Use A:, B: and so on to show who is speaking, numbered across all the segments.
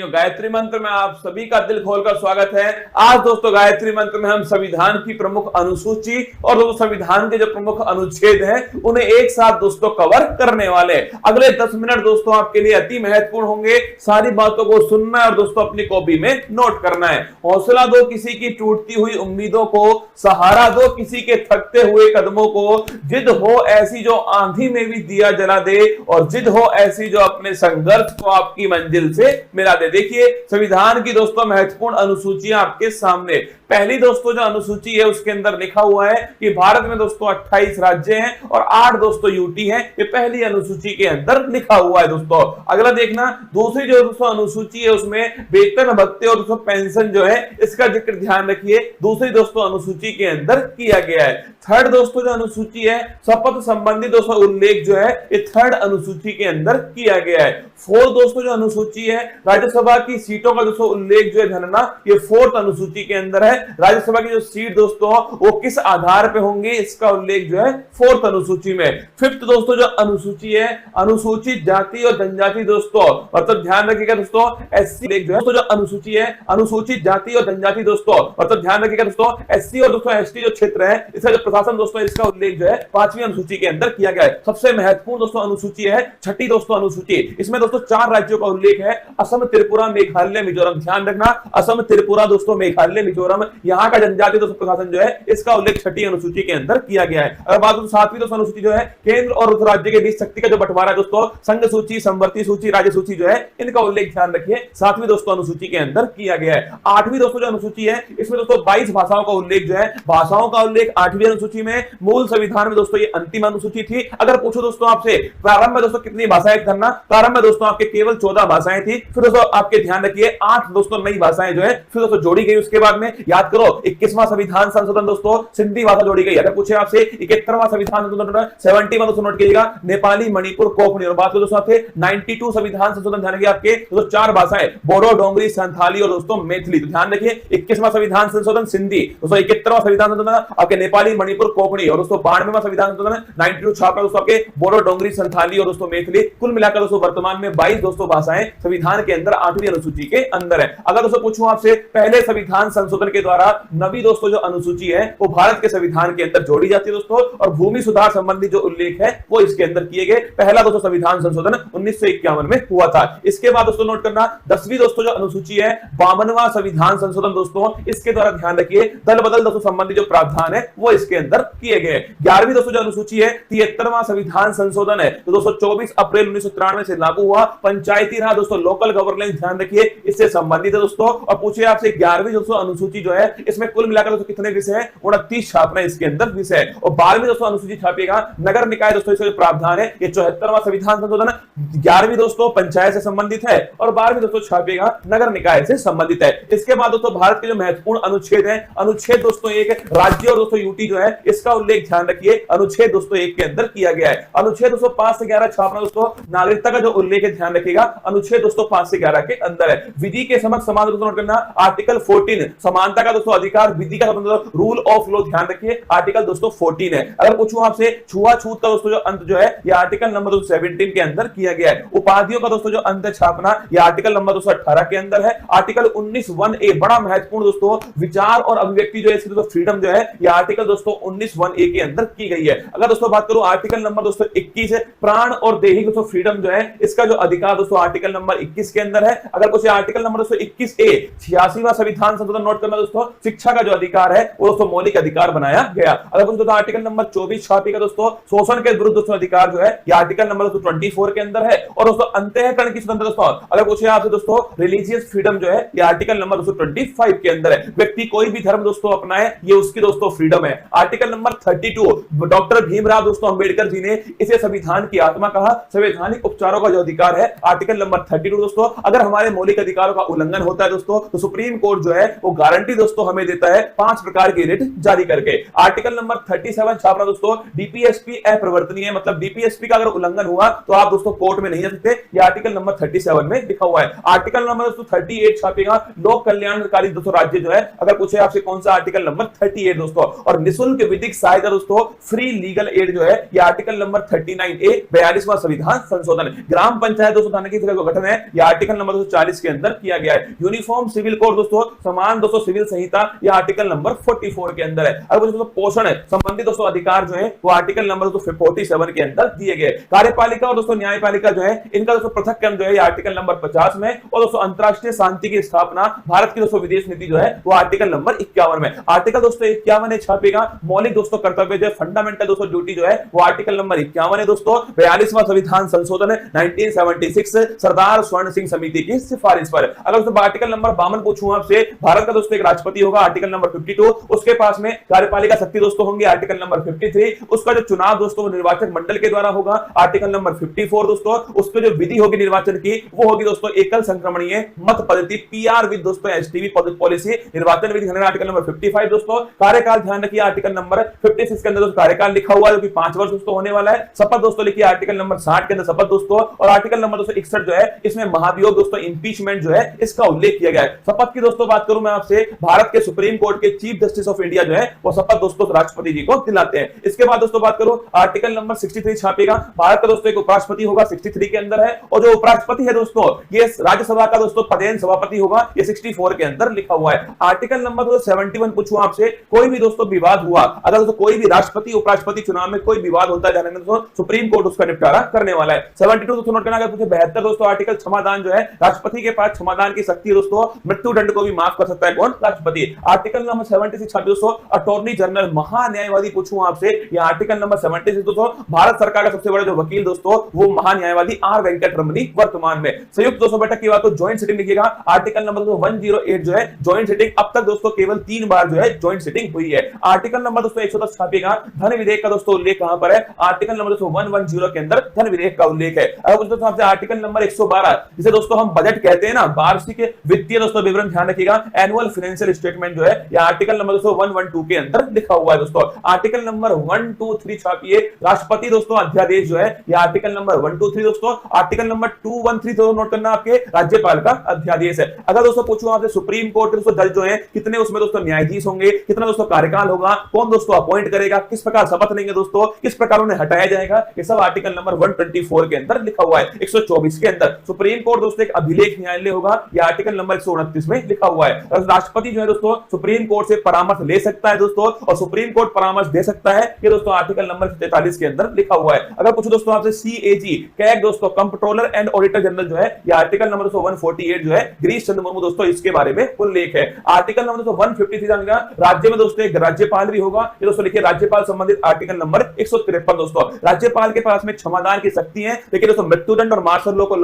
A: गायत्री मंत्र में आप सभी का दिल खोलकर स्वागत है। आज दोस्तों गायत्री मंत्र में हम संविधान की प्रमुख अनुसूची और दोस्तों संविधान के जो प्रमुख अनुच्छेद हैं उन्हें एक साथ दोस्तों कवर करने वाले। अगले 10 मिनट दोस्तों आपके लिए अति महत्वपूर्ण होंगे। सारी बातों को सुनना है और दोस्तों अपनी कॉपी में नोट करना है। हौसला दो किसी की टूटती हुई उम्मीदों को, सहारा दो किसी के थकते हुए कदमों को, जिद हो ऐसी जो आंधी में भी दिया जला दे और जिद हो ऐसी जो अपने संघर्ष को आपकी मंजिल से मिला दे। देखिए संविधान की दोस्तों महत्वपूर्ण अनुसूचियां आपके सामने। पहली दोस्तों जो अनुसूची है उसके अंदर लिखा हुआ है कि भारत में दोस्तों 28 राज्य हैं और 8 दोस्तों यूटी हैं। ये पहली अनुसूची के अंदर लिखा हुआ है दोस्तों। अगला देखना, दूसरी जो दोस्तों अनुसूची है उसमें वेतन भत्ते और दोस्तों पेंशन जो है इसका जिक्र ध्यान रखिए, दूसरी दोस्तों अनुसूची के अंदर किया गया है। थर्ड दोस्तों जो अनुसूची है शपथ संबंधी दोस्तों उल्लेख जो है ये थर्ड अनुसूची के अंदर किया गया है। फोर्थ दोस्तों जो अनुसूची है राज्यसभा की सीटों का दोस्तों उल्लेख जो है धरना, ये फोर्थ अनुसूची के अंदर है। राज्यसभा की जो सीट दोस्तों वो किस आधार पे होंगे इसका उल्लेख जो है फोर्थ अनुसूची में। फिफ्थ दोस्तों जो अनुसूची है अनुसूचित जाति और जनजाति दोस्तों, मतलब ध्यान रखिएगा दोस्तों एससी जो अनुसूची है अनुसूचित जाति और जनजाति दोस्तों, मतलब ध्यान रखिएगा दोस्तों एससी और दोस्तों एसटी जो क्षेत्र है इसका जो प्रशासन दोस्तों इसका उल्लेख जो है 5वीं अनुसूची के अंदर किया गया है। सबसे महत्वपूर्ण दोस्तों अनुसूची है छठी दोस्तों अनुसूची। इसमें दोस्तों 4 राज्यों का उल्लेख है, असम, त्रिपुरा, मेघालय, मिजोरम। ध्यान रखना असम, त्रिपुरा दोस्तों, मेघालय, मिजोरम, यहाँ का जनजातीय दोस्तों प्रशासन जो है इसका उल्लेख छठी अनुसूची के अंदर किया गया है। अगर बात करें 7वीं दोस्तों अनुसूची जो है केंद्र और राज्य के बीच शक्ति का जो बंटवारा दोस्तों, संघ सूची, संवर्ती सूची, राज्य सूची जो है इनका उल्लेख ध्यान रखिए 7वीं दोस्तों अनुसूची के अंदर किया गया है। 8वीं दोस्तों जो अनुसूची है इसमें दोस्तों 22 भाषाओं का उल्लेख जो है, भाषाओं का उल्लेख 8वीं अनुसूची में। मूल संविधान में दोस्तों ये अंतिम अनुसूची थी। अगर पूछो दोस्तों आपसे प्रारंभ में दोस्तों कितनी भाषाएं करना, प्रारंभ में दोस्तों आपके केवल 14 भाषाएं थी, फिर दोस्तों आपके ध्यान रखिए 8 दोस्तों नई भाषाएं जो है फिर दोस्तों जोड़ी गई। उसके बाद में याद करो 21वां संविधान संशोधन दोस्तों सिंधी भाषा जोड़ी गई। अगर पूछे आपसे 71वां संविधान संशोधन 71 दोस्तों नोट कीजिएगा नेपाली, मणिपुर, कोंकणी। और बात करो दोस्तों आपसे 92 संविधान संशोधन ध्यान रखिए आपके दोस्तों 4 भाषाएं बोडो, डोंगरी, संथाली और दोस्तों मैथिली। तो ध्यान रखिए 21वां संविधान संशोधन सिंधी दोस्तों, 71वां संविधान संशोधन आपके नेपाली, मणिपुर, कोंकणी और दोस्तों 92वां संविधान संशोधन 92 छापा दोस्तों आपके बोडो, डोंगरी, संथाली और दोस्तों मैथिली। कुल मिलाकर दोस्तों वर्तमान में 22 दोस्तों भाषाएं संविधान के अंदर 8वीं अनुसूची के अंदर है। अगर दोस्तों पूछूं आपसे पहले संविधान संशोधन के द्वारा नवी दोस्तों जो अनुसूची है वो भारत के संविधान के अंदर जोड़ी जाती है दोस्तों, और भूमि सुधार संबंधी जो उल्लेख है वो इसके अंदर किए गए। पहला दोस्तों संविधान संशोधन 1951 में हुआ था। इसके बाद दोस्तों नोट करना 10वीं दोस्तों जो अनुसूची है 52वां संविधान संशोधन दोस्तों, इसके द्वारा ध्यान रखिए दल बदल दोस्तों संबंधी जो प्रावधान है वो इसके अंदर किए गए। 11वीं दोस्तों जो अनुसूची है 73वां संविधान संशोधन है तो दोस्तों 24 अप्रैल 1993 से लागू हुआ। पंचायती राज दोस्तों, लोकल गवर्नेंस ध्यान रखिए इससे संबंधित है दोस्तों। और पूछिए आपसे 11वीं दोस्तों अनुसूची जो है इसमें कुल मिलाकर दोस्तों कितने विषय हैं, 29 छापना इसके अंदर विषय। और 12वीं दोस्तों अनुसूची छापेगा नगर निकाय दोस्तों, इसका प्रावधान है ये 74वां संविधान संशोधन। 11वीं दोस्तों पंचायत से संबंधित है और 12वीं दोस्तों छापेगा नगर निकाय से संबंधित है। इसके बाद दोस्तों भारत के जो महत्वपूर्ण अनुच्छेद है, अनुच्छेद दोस्तों 1 राज्य और दोस्तों यूटी जो है इसका उल्लेख ध्यान रखिए अनुच्छेद दोस्तों 1 के अंदर किया गया है। अनुच्छेद दोस्तों 5 से 11 छापना दोस्तों, नागरिकता का जो उल्लेख है ध्यान रखिएगा अनुच्छेद दोस्तों 5 से 11 के अंदर है। विधि के समक्ष समान दोस्तों नोट करना आर्टिकल 14 समानता का दोस्तों अधिकार, विधि का स्वतंत्रता, रूल ऑफ लॉ ध्यान रखिए आर्टिकल दोस्तों 14 है। अगर पूछूं आपसे छुआछूत का दोस्तों जो अंत जो है ये आर्टिकल नंबर 17 के अंदर किया गया है। उपाधियों का दोस्तों जो अंत छापना ये आर्टिकल नंबर 18 के अंदर है। आर्टिकल 19(1)(a) बड़ा महत्वपूर्ण दोस्तों, विचार और अभिव्यक्ति जो है इसकी दोस्तों फ्रीडम जो है ये आर्टिकल दोस्तों 19(1)(a) के अंदर की गई है। अगर दोस्तों बात करूं आर्टिकल नंबर दोस्तों 21 है, प्राण और देही दोस्तों फ्रीडम जो है इसका जो अधिकार दोस्तों आर्टिकल नंबर 21 के अंदर है। अगर कुछ आर्टिकल नंबर दोस्तों 21(a) 86वां संविधान संशोधन नोट करना दोस्तों, शिक्षा का जो अधिकार है वो दोस्तों मौलिक अधिकार बनाया गया। अगर कुछ दोस्तों आर्टिकल नंबर 24 छापेगा दोस्तों, शोषण के विरुद्ध दोस्तों अधिकार जो है ये आर्टिकल नंबर दोस्तों 24 के अंदर है। और दोस्तों अंतःकरण की स्वतंत्रता दोस्तों, अगर पूछे आपसे दोस्तों रिलीजियस फ्रीडम जो है ये आर्टिकल नंबर दोस्तों 25 के अंदर है। व्यक्ति कोई भी धर्म दोस्तों अपनाए ये उसकी दोस्तों फ्रीडम है। आर्टिकल नंबर 32 डॉक्टर भीमराव दोस्तों अंबेडकर जी ने इसे संविधान की आत्मा कहा। संवैधानिक उपचारों का जो अधिकार है आर्टिकल नंबर 32 दोस्तों, अगर हमारे मौलिक अधिकारों का उल्लंघन होता है दोस्तों तो सुप्रीम कोर्ट जो है वो गारंटी दोस्तों हमें देता है 5 प्रकार की रिट जारी करके। आर्टिकल नंबर 37 छापना दोस्तों, डीपीएसपी अप्रवर्तनीय है, मतलब डीपीएसपी का अगर उल्लंघन हुआ तो आप दोस्तों कोर्ट में नहीं जा सकते, ये आर्टिकल नंबर 37 में लिखा हुआ है। आर्टिकल नंबर दोस्तों 38 छापेगा लोक कल्याणकारी दोस्तों राज्य जो है, अगर पूछे आपसे कौन सा आर्टिकल नंबर 38 दोस्तों। और निःशुल्क विधिक सहायता दोस्तों, फ्री लीगल एड जो है ये आर्टिकल नंबर 39(a) 42वां संविधान संशोधन। ग्राम पंचायत दोस्तों थाने की गठन है, ये आर्टिकल नंबर नंबर 240 के अंदर किया गया है। यूनिफॉर्म सिविल कोड दोस्तों, समान दोस्तों सिविल संहिता, यह आर्टिकल नंबर 44 के अंदर है। अब दोस्तों पोषण संबंधी दोस्तों अधिकार जो है वो आर्टिकल नंबर 47 के अंदर दिए गए। कार्यपालिका और दोस्तों न्यायपालिका जो है इनका दोस्तों पृथक क्रम जो है आर्टिकल नंबर 50 में, और दोस्तों अंतरराष्ट्रीय शांति की स्थापना, भारत की दोस्तों विदेश नीति जो है वो आर्टिकल नंबर 51 में। आर्टिकल दोस्तों 51 छापेगा मौलिक दोस्तों कर्तव्य जो फंडामेंटल दोस्तों ड्यूटी जो है वो आर्टिकल नंबर 51 है दोस्तों। 42वां संविधान संशोधन 1976 सरदार स्वर्ण सिंह समिति की सिफारिश पर। अगर दोस्तों आर्टिकल नंबर 52 पूछूं आपसे, भारत का दोस्तों एक राष्ट्रपति होगा आर्टिकल नंबर 52, उसके पास में कार्यपालिका शक्ति दोस्तों होंगे आर्टिकल नंबर 53, उसका जो चुनाव दोस्तों वो निर्वाचक मंडल के द्वारा होगा आर्टिकल नंबर 54 दोस्तों, उसके जो विधि होगी निर्वाचन की वो होगी दोस्तों एकल संक्रमणीय मत पद्धति पीआर विद दोस्तों एसटीवी पॉलिसी, निर्वाचन विधि आर्टिकल नंबर 55 दोस्तों। कार्यकाल ध्यान रखिए आर्टिकल नंबर 56 के अंदर दोस्तों कार्यकाल लिखा हुआ है जो कि 5 वर्ष दोस्तों होने वाला है। शपथ दोस्तों लिखिए आर्टिकल नंबर 60 के अंदर शपथ दोस्तों, और आर्टिकल नंबर 261 जो है इसमें महाभियोग दोस्तों इंपीचमेंट जो है इसका उल्लेख किया गया है। शपथ की दोस्तों बात करूं मैं आपसे, भारत के सुप्रीम कोर्ट के चीफ जस्टिस ऑफ इंडिया जो है वो शपथ दोस्तों राष्ट्रपति जी को दिलाते हैं। इसके बाद दोस्तों बात करूं आर्टिकल नंबर 63 छापेगा, भारत का दोस्तों एक उपराष्ट्रपति होगा 63 के अंदर है, और जो उपराष्ट्रपति है दोस्तों ये राज्यसभा का दोस्तों पदेन सभापति होगा, ये 64 के अंदर लिखा हुआ है। आर्टिकल नंबर 71 पूछूं आपसे, कोई भी दोस्तों विवाद हुआ, अगर दोस्तों कोई भी राष्ट्रपति उपराष्ट्रपति चुनाव में कोई विवाद होता है दोस्तों सुप्रीम कोर्ट उसका निपटारा करने वाला है। 72 दोस्तों नोट करना, अगर पूछे 72 दोस्तों आर्टिकल क्षमादान जो है, राष्ट्रपति के पास क्षमादान की शक्ति दोस्तों, मृत्यु दंड को भी माफ कर सकता है कौन, राष्ट्रपति। आर्टिकल नंबर 76 छापे दोस्तों, अटॉर्नी जनरल महान्यायवादी पूछूं आपसे, यह आर्टिकल नंबर 76 दोस्तों, भारत सरकार का सबसे बड़ा जो वकील दोस्तों वो महान्यायवादी आर वेंकटरमणी वर्तमान में। संयुक्त दोस्तों बैठक की बात तो ज्वाइंट सिटिंग लिखिएगा, आर्टिकल नंबर 108 जो है ज्वाइंट सिटिंग, अब तक दोस्तों केवल 3 बार जो है ज्वाइंट सिटिंग हुई है। आर्टिकल नंबर दोस्तों 110 छापेगा, धन विधेयक का दोस्तों उल्लेख कहां पर है, आर्टिकल नंबर 110 के अंदर धन विधेयक का उल्लेख है। अब दोस्तों आपसे आर्टिकल नंबर 112 जिसे दोस्तों हम बजट कहते हैं ना, वार्षिक वित्तीय दोस्तों विवरण ध्यान रखिएगा, एनुअल फाइनेंशियल स्टेटमेंट जो है यह आर्टिकल नंबर 112 के अंदर लिखा हुआ है दोस्तों। आर्टिकल नंबर 123 छापिए, राष्ट्रपति दोस्तों अध्यादेश जो है यह आर्टिकल नंबर 123 दोस्तों। आर्टिकल नंबर 213 दोस्तों नोट करना, आपके राज्यपाल का अध्यादेश है। अगर दोस्तों पूछूं आपसे सुप्रीम कोर्ट दोस्तों जज जो है कितने उसमें दोस्तों न्यायाधीश होंगे, कितना दोस्तों कार्यकाल होगा, कौन दोस्तों अपॉइंट करेगा, किस प्रकार शपथ लेंगे दोस्तों, किस प्रकार उन्हें हटाया जाएगा, ये सब आर्टिकल नंबर 124 के अंदर लिखा हुआ है। 124 के अंदर सुप्रीम कोर्ट दोस्तों एक अभिलेख न्यायालय होगा, यह आर्टिकल नंबर 129 में लिखा हुआ है। राष्ट्रपति जो है दोस्तों सुप्रीम कोर्ट से परामर्श ले सकता है दोस्तों, और सुप्रीम कोर्ट परामर्श दे सकता है, ये दोस्तों आर्टिकल नंबर 43 के अंदर लिखा हुआ है। अगर पूछो दोस्तों आपसे सीएजी कैग दोस्तों कंट्रोलर एंड ऑडिटर जनरल जो है यह आर्टिकल नंबर 148 जो है गिरीश चंद्र मुर्मू दोस्तों इसके बारे में उल्लेख है। आर्टिकल नंबर 153 जानेगा, राज्य में दोस्तों एक राज्यपाल भी होगा, ये दोस्तों लिखिए राज्यपाल संबंधित आर्टिकल नंबर 153 दोस्तों। राज्यपाल के पास में क्षमादान की शक्ति है, लेकिन दोस्तों मृत्युदंड और मार्शल लॉ को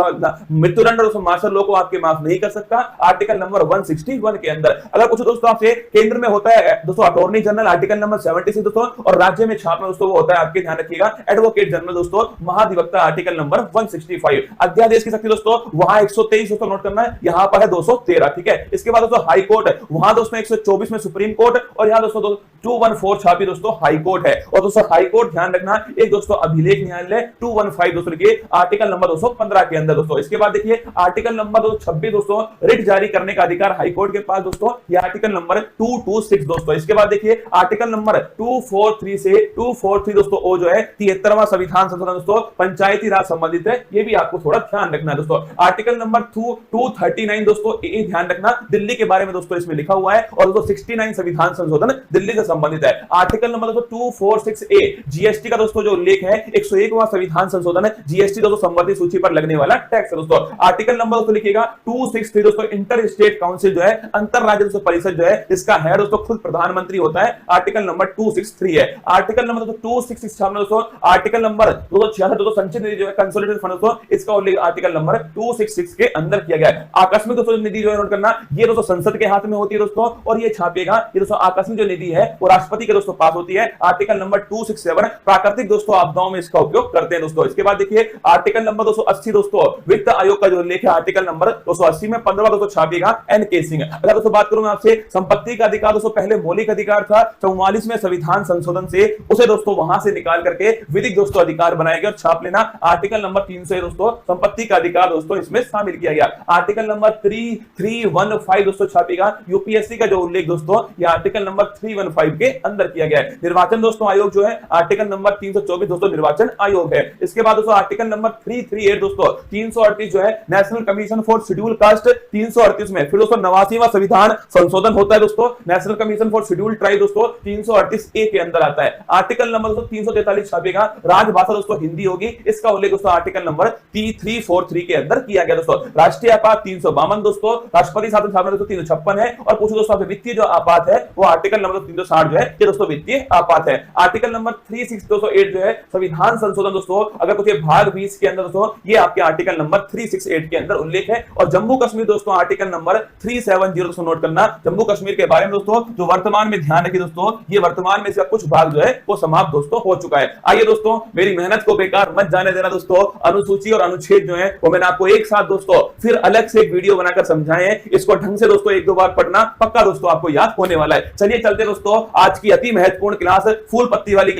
A: मृत्युदंड और मार्शल लॉ को आपके माफ नहीं कर सकता, आर्टिकल नंबर 161 के अंदर। अगर पूछो दोस्तों आपसे केंद्र में होता है दोस्तों अटॉर्नी जनरल आर्टिकल नंबर 76 दोस्तों, और राज्य में छापना दोस्तों वो होता है आपके ध्यान रखिएगा एडवोकेट जनरल दोस्तों महाधिवक्ता आर्टिकल नंबर 165। अध्यादेश की शक्ति दोस्तों वहां 123 दोस्तों नोट करना है, यहां पर है 213, ठीक है। इसके बाद दोस्तों हाई कोर्ट, वहां दोस्तों 124 में सुप्रीम कोर्ट, और यहां दोस्तों 214 छापी दोस्तों हाई कोर्ट है। और दोस्तों हाई कोर्ट ध्यान रखना एक दोस्तों अभिलेख न्यायालय 215 दोस्तों लिखिए आर्टिकल नंबर 215 के अंदर दोस्तों। इसके बाद देखिए आर्टिकल नंबर 226 दोस्तों, रिट जारी करने का अधिकार हाई कोर्ट के पास दोस्तों, यह आर्टिकल नंबर 226 दोस्तों। इसके बाद देखिए आर्टिकल नंबर 243 से 243 दोस्तों ओ जो है 73वां संविधान संशोधन दोस्तों पंचायती राज संबंधित है, ये भी आपको थोड़ा ध्यान रखना है दोस्तों। आर्टिकल नंबर 239 दोस्तों ये ध्यान रखना दिल्ली के बारे में दोस्तों इसमें लिखा हुआ है, और दोस्तों 69 संविधान संशोधन दिल्ली से संबंधित है। आर्टिकल नंबर दोस्तों 246A जीएसटी का दोस्तों जो उल्लेख है 101वां संविधान संशोधन है, जीएसटी दोस्तों संबंधित सूची पर लगने वाला टैक्स है दोस्तों। आर्टिकल नंबर दोस्तों लिखिएगा 263 दोस्तों इंटर स्टेट काउंसिल जो है अंतर राज्य दोस्तों परिषद जो है इसका हेड दोस्तों खुद प्रधानमंत्री होता है, आर्टिकल नंबर 263 है। आर्टिकल नंबर दोस्तों 266 दोस्तों, आर्टिकल नंबर 266 दोस्तों संचित निधि जो है कंसोलिडेटेड फंड दोस्तों, इसका उल्लेख आर्टिकल नंबर 266 के अंदर किया गया है। आकस्मिक दोस्तों निधि जो है नोट करना, ये दोस्तों संसद के हाथ में होती है दोस्तों, और ये छापेगा ये दोस्तों आकस्मिक जो निधि है वो राष्ट्रपति के दोस्तों पास होती है, आर्टिकल नंबर 267 प्राकृतिक दोस्तों आपदाओं में इसका उपयोग करते हैं दोस्तों। इसके बाद देखिए आर्टिकल नंबर 280 दोस्तों वित्त आयोग का जो उल्लेख है आर्टिकल नंबर 280 में 15वां दोस्तों छापेगा एनके सिंह। अगर दोस्तों बात करूं मैं आपसे संपत्ति का अधिकार दोस्तों पहले मौलिक अधिकार था, 44वें संविधान संशोधन से उसे दोस्तों वहां से निकाल करके विधिक दोस्तों अधिकार बनाया गया, और छाप लेना आर्टिकल नंबर 300 दोस्तों संपत्ति का अधिकार दोस्तों इसमें शामिल किया गया। आर्टिकल नंबर 3315 दोस्तों छापेगा यूपीएससी का जो उल्लेख दोस्तों यह आर्टिकल नंबर 315 के अंदर किया गया है। निर्वाचन दोस्तों आयोग जो है आर्टिकल नंबर 324 दोस्तों निर्वाचन आयोग है। इसके बाद दोस्तों आर्टिकल नंबर 338 दोस्तों 338 जो है national national commission for schedule caste 338 में फिर दोस्तों 89वां संविधान संशोधन होता है दोस्तों, national commission for schedule tribe दोस्तों 338 ए के अंदर आता है। आर्टिकल नंबर दोस्तों 343 छापेगा, राजभाषा दोस्तों हिंदी होगी, इसका उल्लेख दोस्तों आर्टिकल नंबर 343 के अंदर किया गया दोस्तों। राष्ट्रीय आपात 352 दोस्तों, राष्ट्रपति शासन स्थापना दोस्तों 356 है, और पूछो दोस्तों वित्तीय जो आपात है वो आर्टिकल नंबर 360 जो है ये दोस्तों वित्तीय आपात है। आर्टिकल नंबर 36208 जो है संविधान संशोधन दोस्तों, अगर कुछ भाग 20 के अंदर दोस्तों ये आपके आर्टिकल नंबर 368 के अंदर उल्लेख है। और जम्मू कश्मीर दोस्तों आर्टिकल नंबर 370 दोस्तों नोट करना, जम्मू कश्मीर के बारे में दोस्तों जो वर्तमान में ध्यान रखिए दोस्तों, ये वर्तमान में इसका कुछ भाग जो है वो समाप्त दोस्तों हो चुका है। आइए दोस्तों मेरी मेहनत को बेकार मत जाने देना दोस्तों, अनुसूची और अनुच्छेद जो है वो मैंने आपको एक साथ दोस्तों फिर अलग से एक वीडियो बनाकर समझाए हैं, इसको ढंग से दोस्तों एक दो बार पढ़ना, पक्का दोस्तों आपको याद होने वाला है। चलिए चलते दोस्तों आज की अति महत्वपूर्ण क्लास फूल पत्ती वाली